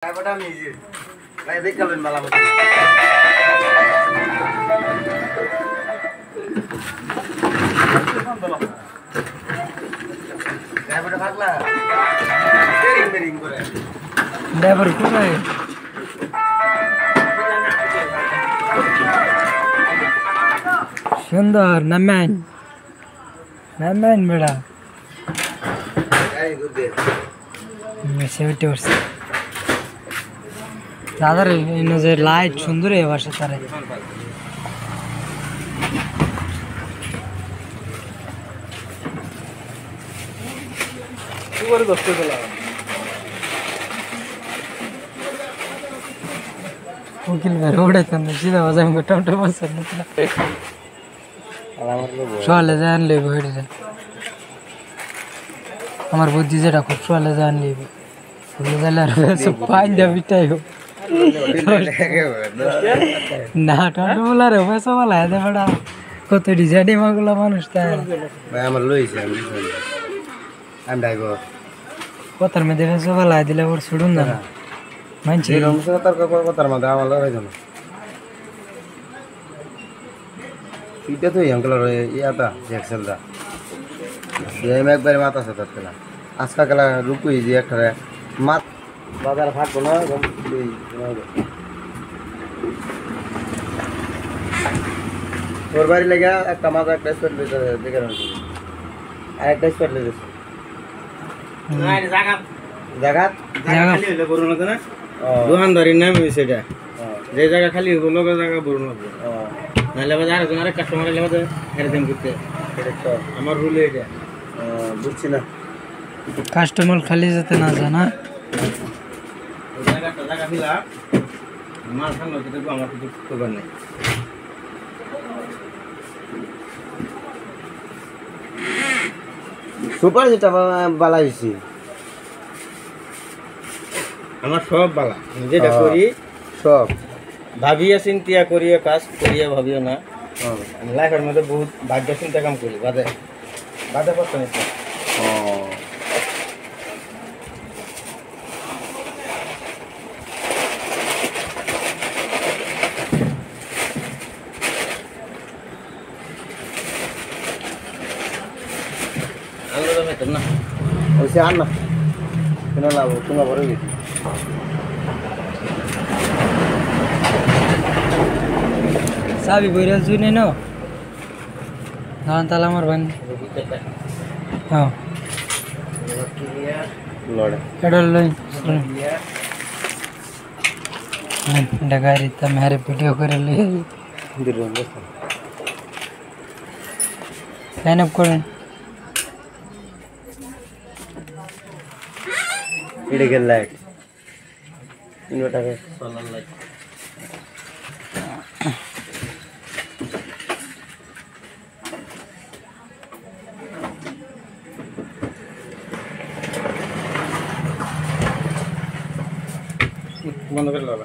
Daripada mijir. Kayak dia kalau malam itu. Daripada pakla. Bering করে। Driver কোথায়? সুন্দর নামেন বেড়া সেটা উঠছে দাদার নজর লাইট সুন্দর এবার তারে উকিল বের ওড়াইতাম না সিধা বাজার টমটম বসে সোয়ালে যান লইব হেঁটে আমার বুদ্ধি যেটা খুব সোয়ালে যান লইব পাইন দিয়া পিটাই না টমটম বলারে পয়সা বলা দে বেড়া কত ডিজাইন মাগুলা মানুষ তাই আমার লইছে আমি ডাইব কথার মধ্যে পয়সা বলা দিলে ওর ছুড়ুন না মানছি কথার মধ্যে আমার লড়াই জানো এটা তো ইয়াঙ্কলার ইয়াটা এক্সেলটা এই একবারে মাথা সাথে না আজকা গেলা রুকুই যে একটা মাত বাজার ফাটবো না তোর বাড়ি লেগে একটা মাথা একটা স্পট দেখে আর একটা স্পট লেগেছে জাগাত দোকানদারির নাম সেটা যে জায়গা খালি হইব লোক জায়গা বড় না নাহলে আরেক কাস্টমার এলে হেরে করতে আমার রুলে এটা বুঝছি না কাস্টমার খালি যেতে না জানা জায়গা দিলা মাল সামনে দেখবো আমার কিছু খবর নেই সুপার যেটা বালা হয়েছি আমার সব বালা যেটা করি সব ভাবিয়া চিন্তিয়া করিয়া কাজ করিয়া ভাবিও না লাইফের মধ্যে বহুত ভাগ্য চিন্তা কাম করি বাদে বাদে করতে নিতে না ওইসে আন না কেন লাভ তোমার ভরে গেছি চাবি বইরা জুই নেই ন ধান তালা আমার ভাই হ্যাঁ এটা লই গাড়ি মেরে ভিডিও করে সাইন আপ করেন এটা লাইট ইনভার্টার সোলার লাইট বন্ধ করে দাও